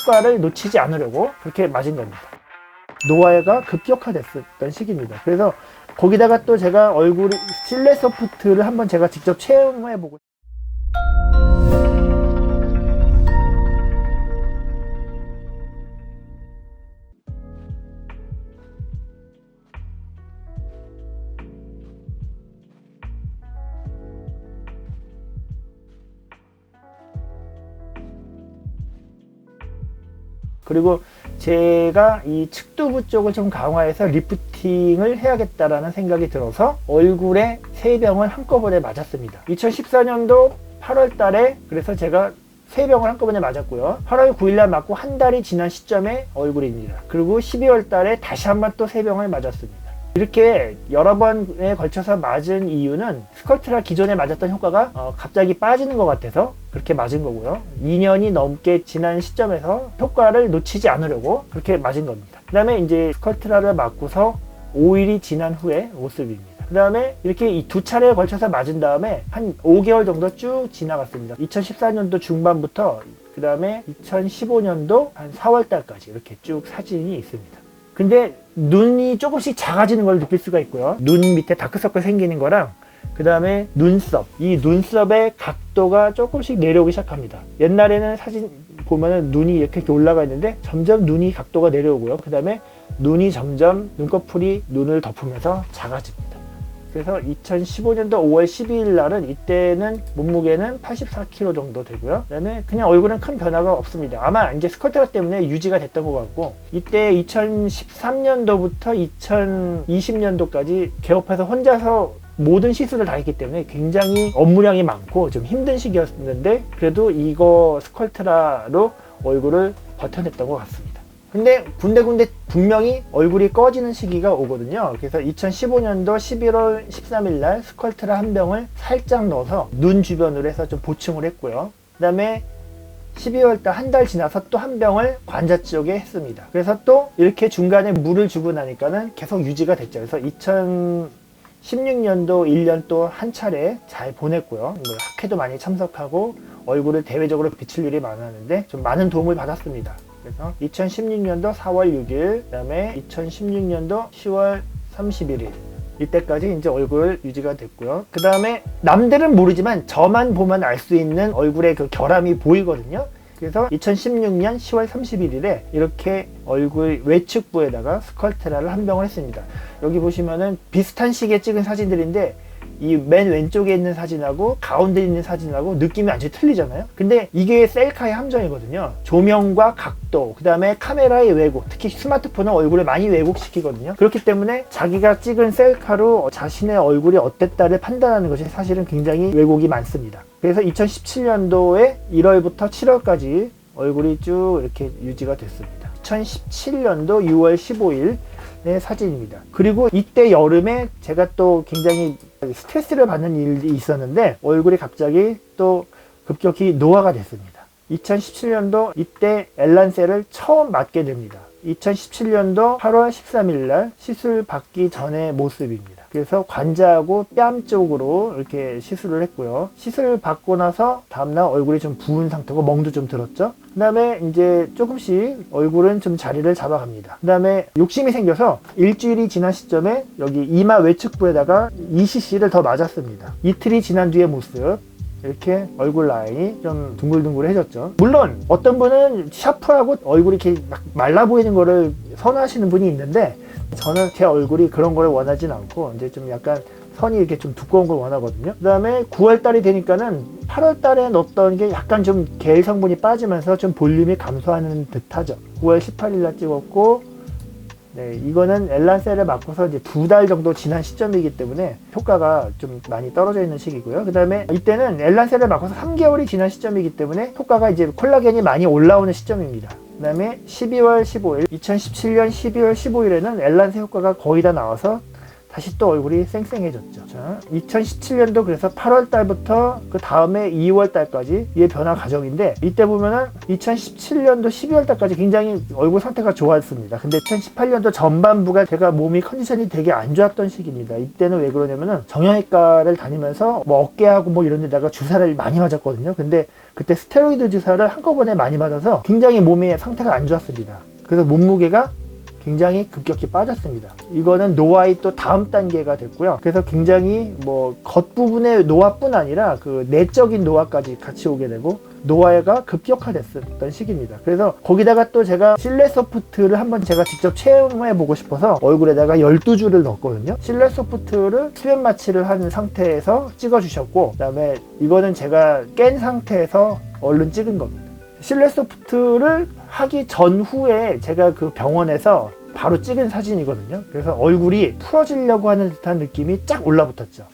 효과를 놓치지 않으려고 그렇게 맞은 겁니다. 노화가 급격화됐었던 시기입니다. 그래서 거기다가 또 제가 얼굴 실내 소프트를 한번 제가 직접 체험해보고 그리고 제가 이 측두부 쪽을 좀 강화해서 리프팅을 해야겠다라는 생각이 들어서 얼굴에 3병을 한꺼번에 맞았습니다. 2014년도 8월 달에 그래서 제가 3병을 한꺼번에 맞았고요. 8월 9일날 맞고 한 달이 지난 시점에 얼굴입니다. 그리고 12월 달에 다시 한번 또 3병을 맞았습니다. 이렇게 여러 번에 걸쳐서 맞은 이유는 스컬트라 기존에 맞았던 효과가 갑자기 빠지는 것 같아서 그렇게 맞은 거고요. 2년이 넘게 지난 시점에서 효과를 놓치지 않으려고 그렇게 맞은 겁니다. 그 다음에 이제 스컬트라를 맞고서 5일이 지난 후의 모습입니다. 그 다음에 이렇게 이 2차례에 걸쳐서 맞은 다음에 한 5개월 정도 쭉 지나갔습니다. 2014년도 중반부터 그 다음에 2015년도 한 4월 달까지 이렇게 쭉 사진이 있습니다. 근데 눈이 조금씩 작아지는 걸 느낄 수가 있고요. 눈 밑에 다크서클 생기는 거랑 그 다음에 눈썹, 이 눈썹의 각도가 조금씩 내려오기 시작합니다. 옛날에는 사진 보면은 눈이 이렇게 올라가 있는데 점점 눈이 각도가 내려오고요. 그 다음에 눈이 점점 눈꺼풀이 눈을 덮으면서 작아집니다. 그래서 2015년도 5월 12일 날은 이때는 몸무게는 84kg 정도 되고요. 그 다음에 그냥 얼굴은 큰 변화가 없습니다. 아마 이제 스컬트라 때문에 유지가 됐던 것 같고, 이때 2013년도부터 2020년도까지 개업해서 혼자서 모든 시술을 다 했기 때문에 굉장히 업무량이 많고 좀 힘든 시기였는데, 그래도 이거 스컬트라로 얼굴을 버텨냈던 것 같습니다. 근데 군데군데 분명히 얼굴이 꺼지는 시기가 오거든요. 그래서 2015년도 11월 13일 날 스컬트라 한 병을 살짝 넣어서 눈 주변으로 해서 좀 보충을 했고요. 그 다음에 12월 달 한 달 지나서 또 한 병을 관자 쪽에 했습니다. 그래서 또 이렇게 중간에 물을 주고 나니까는 계속 유지가 됐죠. 그래서 2016년도 1년 또 한 차례 잘 보냈고요. 학회도 많이 참석하고 얼굴을 대외적으로 비칠 일이 많았는데 좀 많은 도움을 받았습니다. 그래서 2016년도 4월 6일, 그 다음에 2016년도 10월 31일 이때까지 이제 얼굴 유지가 됐고요. 그 다음에 남들은 모르지만 저만 보면 알 수 있는 얼굴의 그 결함이 보이거든요. 그래서 2016년 10월 31일에 이렇게 얼굴 외측부에다가 스컬트라를 한 병을 했습니다. 여기 보시면은 비슷한 시기에 찍은 사진들인데 이 맨 왼쪽에 있는 사진하고 가운데 있는 사진하고 느낌이 완전히 틀리잖아요. 근데 이게 셀카의 함정이거든요. 조명과 각도, 그 다음에 카메라의 왜곡, 특히 스마트폰은 얼굴을 많이 왜곡시키거든요. 그렇기 때문에 자기가 찍은 셀카로 자신의 얼굴이 어땠다를 판단하는 것이 사실은 굉장히 왜곡이 많습니다. 그래서 2017년도에 1월부터 7월까지 얼굴이 쭉 이렇게 유지가 됐습니다. 2017년도 6월 15일 의 사진입니다. 그리고 이때 여름에 제가 또 굉장히 스트레스를 받는 일이 있었는데 얼굴이 갑자기 또 급격히 노화가 됐습니다. 2017년도 이때 엘란셀을 처음 맞게 됩니다. 2017년도 8월 13일 날 시술 받기 전의 모습입니다. 그래서 관자하고 뺨 쪽으로 이렇게 시술을 했고요. 시술 받고 나서 다음날 얼굴이 좀 부은 상태고 멍도 좀 들었죠. 그 다음에 이제 조금씩 얼굴은 좀 자리를 잡아갑니다. 그 다음에 욕심이 생겨서 일주일이 지난 시점에 여기 이마 외측부에다가 2cc를 더 맞았습니다. 이틀이 지난 뒤의 모습. 이렇게 얼굴 라인이 좀 둥글둥글해졌죠. 물론 어떤 분은 샤프하고 얼굴이 이렇게 막 말라 보이는 거를 선호하시는 분이 있는데, 저는 제 얼굴이 그런 걸 원하진 않고 이제 좀 약간 선이 이렇게 좀 두꺼운 걸 원하거든요. 그 다음에 9월 달이 되니까는 8월 달에 넣었던 게 약간 좀 겔 성분이 빠지면서 좀 볼륨이 감소하는 듯 하죠. 9월 18일 날 찍었고, 네, 이거는 엘란셀을 맞고서 이제 2달 정도 지난 시점이기 때문에 효과가 좀 많이 떨어져 있는 시기고요. 그 다음에 이때는 엘란셀을 맞고서 3개월이 지난 시점이기 때문에 효과가 이제 콜라겐이 많이 올라오는 시점입니다. 그 다음에 12월 15일, 2017년 12월 15일에는 엘란셀 효과가 거의 다 나와서 다시 또 얼굴이 쌩쌩해졌죠. 자, 2017년도 그래서 8월 달부터 그 다음에 2월 달까지 이 변화 과정인데, 이때 보면은 2017년도 12월 달까지 굉장히 얼굴 상태가 좋았습니다. 근데 2018년도 전반부가 제가 몸이 컨디션이 되게 안 좋았던 시기입니다. 이때는 왜 그러냐면은 정형외과를 다니면서 뭐 어깨하고 뭐 이런 데다가 주사를 많이 맞았거든요. 근데 그때 스테로이드 주사를 한꺼번에 많이 맞아서 굉장히 몸의 상태가 안 좋았습니다. 그래서 몸무게가 굉장히 급격히 빠졌습니다. 이거는 노화의 또 다음 단계가 됐고요. 그래서 굉장히 뭐 겉부분의 노화뿐 아니라 그 내적인 노화까지 같이 오게 되고 노화가 급격화됐었던 시기입니다. 그래서 거기다가 또 제가 실내 소프트를 한번 제가 직접 체험해 보고 싶어서 얼굴에다가 12줄을 넣었거든요. 실내 소프트를 수면 마취를 한 상태에서 찍어 주셨고, 그 다음에 이거는 제가 깬 상태에서 얼른 찍은 겁니다. 실내 소프트를 하기 전후에 제가 그 병원에서 바로 찍은 사진이거든요. 그래서 얼굴이 풀어지려고 하는 듯한 느낌이 쫙 올라붙었죠.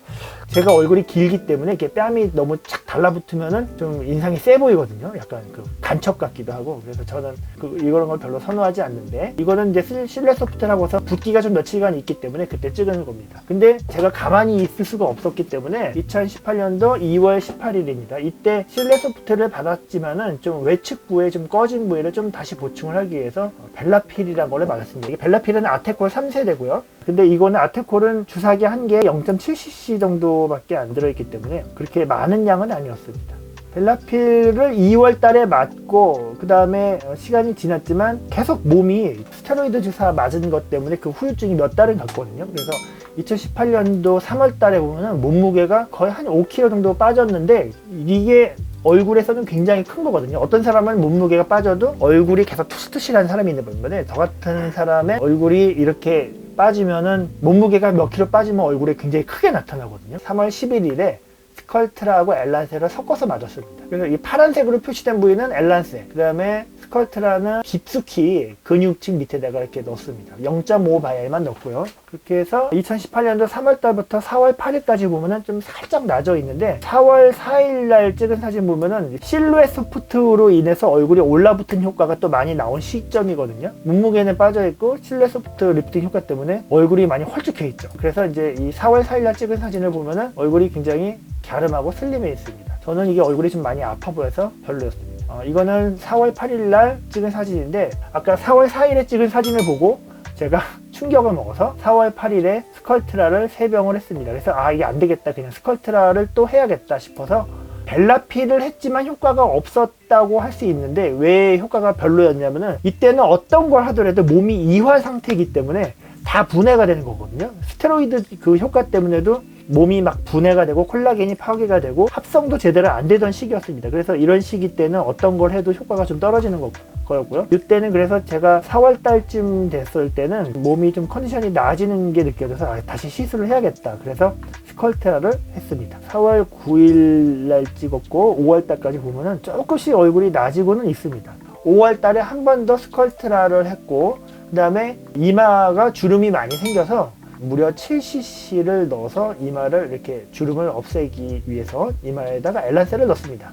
제가 얼굴이 길기 때문에 이렇게 뺨이 너무 착 달라붙으면은 좀 인상이 세 보이거든요. 약간 그 간첩 같기도 하고. 그래서 저는 이런 걸 별로 선호하지 않는데, 이거는 이제 실내 소프트라고 해서 붓기가 좀 며칠간 있기 때문에 그때 찍은 겁니다. 근데 제가 가만히 있을 수가 없었기 때문에 2018년도 2월 18일입니다. 이때 실내 소프트를 받았지만은 좀 외측부에 좀 꺼진 부위를 좀 다시 보충을 하기 위해서 벨라필이라는 걸 맞았습니다. 이게 벨라필은 아테콜 3세대고요. 근데 이거는 아테콜은 주사기 한 개에 0.7cc 정도밖에 안 들어있기 때문에 그렇게 많은 양은 아니었습니다. 벨라필을 2월 달에 맞고 그 다음에 시간이 지났지만 계속 몸이 스테로이드 주사 맞은 것 때문에 그 후유증이 몇 달은 갔거든요. 그래서 2018년도 3월 달에 보면은 몸무게가 거의 한 5kg 정도 빠졌는데, 이게 얼굴에서는 굉장히 큰 거거든요. 어떤 사람은 몸무게가 빠져도 얼굴이 계속 투스투실한 사람이 있는 반면에, 저 같은 사람의 얼굴이 이렇게 빠지면은 몸무게가 몇 킬로 빠지면 얼굴에 굉장히 크게 나타나거든요. 3월 11일에 스컬트라하고 엘란세를 섞어서 맞았습니다. 그래서 이 파란색으로 표시된 부위는 엘란세, 그 다음에 스컬트라는 깊숙이 근육층 밑에다가 이렇게 넣습니다. 0.5 바이알만 넣고요. 그렇게 해서 2018년도 3월 달부터 4월 8일까지 보면은 좀 살짝 낮아 있는데, 4월 4일 날 찍은 사진 보면은 실루엣 소프트로 인해서 얼굴이 올라붙은 효과가 또 많이 나온 시점이거든요. 몸무게는 빠져 있고 실루엣 소프트 리프팅 효과 때문에 얼굴이 많이 홀쭉해 있죠. 그래서 이제 이 4월 4일 날 찍은 사진을 보면은 얼굴이 굉장히 갸름하고 슬림해 있습니다. 저는 이게 얼굴이 좀 많이 아파 보여서 별로였습니다. 이거는 4월 8일 날 찍은 사진인데, 아까 4월 4일에 찍은 사진을 보고 제가 충격을 먹어서 4월 8일에 스컬트라를 3병을 했습니다. 그래서 이게 안 되겠다, 그냥 스컬트라를 또 해야겠다 싶어서 벨라필을 했지만 효과가 없었다고 할 수 있는데, 왜 효과가 별로였냐면은 이때는 어떤 걸 하더라도 몸이 이화 상태이기 때문에 다 분해가 되는 거거든요. 스테로이드 그 효과 때문에도 몸이 막 분해가 되고 콜라겐이 파괴가 되고 합성도 제대로 안 되던 시기였습니다. 그래서 이런 시기 때는 어떤 걸 해도 효과가 좀 떨어지는 거였고요. 이때는 그래서 제가 4월 달쯤 됐을 때는 몸이 좀 컨디션이 나아지는 게 느껴져서 다시 시술을 해야겠다. 그래서 스컬트라를 했습니다. 4월 9일 날 찍었고 5월 달까지 보면은 조금씩 얼굴이 나아지고는 있습니다. 5월 달에 한 번 더 스컬트라를 했고, 그 다음에 이마가 주름이 많이 생겨서 무려 7cc를 넣어서 이마를 이렇게 주름을 없애기 위해서 이마에다가 엘란세를 넣습니다.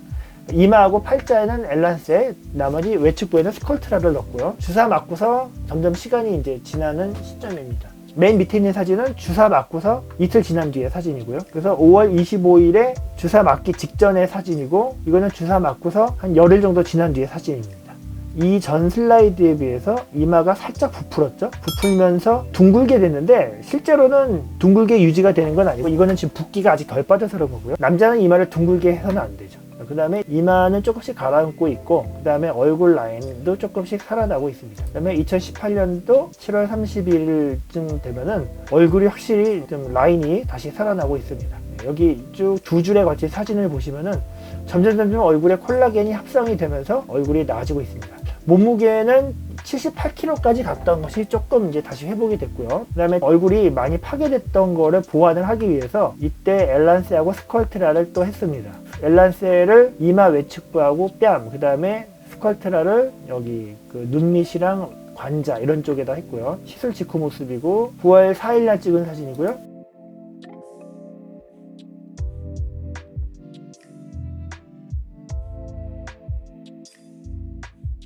이마하고 팔자에는 엘란세, 나머지 외측부에는 스컬트라를 넣고요. 주사 맞고서 점점 시간이 이제 지나는 시점입니다. 맨 밑에 있는 사진은 주사 맞고서 이틀 지난 뒤의 사진이고요. 그래서 5월 25일에 주사 맞기 직전의 사진이고, 이거는 주사 맞고서 한 열흘 정도 지난 뒤의 사진입니다. 이 전 슬라이드에 비해서 이마가 살짝 부풀었죠. 부풀면서 둥글게 됐는데 실제로는 둥글게 유지가 되는 건 아니고, 이거는 지금 붓기가 아직 덜 빠져서 그런 거고요. 남자는 이마를 둥글게 해서는 안 되죠. 그 다음에 이마는 조금씩 가라앉고 있고, 그 다음에 얼굴 라인도 조금씩 살아나고 있습니다. 그 다음에 2018년도 7월 31일쯤 되면은 얼굴이 확실히 좀 라인이 다시 살아나고 있습니다. 여기 쭉 두 줄에 걸친 사진을 보시면은 점점 얼굴에 콜라겐이 합성이 되면서 얼굴이 나아지고 있습니다. 몸무게는 78kg까지 갔던 것이 조금 이제 다시 회복이 됐고요. 그 다음에 얼굴이 많이 파괴됐던 거를 보완을 하기 위해서 이때 엘란세하고 스컬트라를 또 했습니다. 엘란세를 이마 외측부하고 뺨, 그 다음에 스컬트라를 여기 그 눈밑이랑 관자 이런 쪽에다 했고요. 시술 직후 모습이고 9월 4일 날 찍은 사진이고요.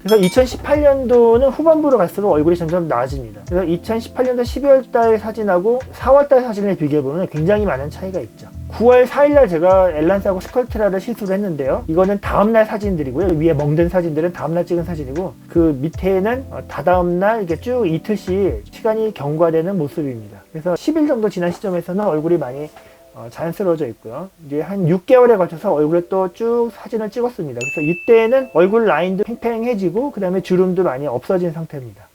그래서 2018년도는 후반부로 갈수록 얼굴이 점점 나아집니다. 그래서 2018년도 12월달 사진하고 4월달 사진을 비교해보면 굉장히 많은 차이가 있죠. 9월 4일날 제가 엘란스하고 스컬트라를 시술을 했는데요. 이거는 다음날 사진들이고요. 위에 멍든 사진들은 다음날 찍은 사진이고, 그 밑에는 다다음날 이렇게 쭉 이틀씩 시간이 경과되는 모습입니다. 그래서 10일 정도 지난 시점에서는 얼굴이 많이 자연스러워져 있고요. 이제 한 6개월에 걸쳐서 얼굴에 또 쭉 사진을 찍었습니다. 그래서 이때는 얼굴 라인도 팽팽해지고, 그 다음에 주름도 많이 없어진 상태입니다.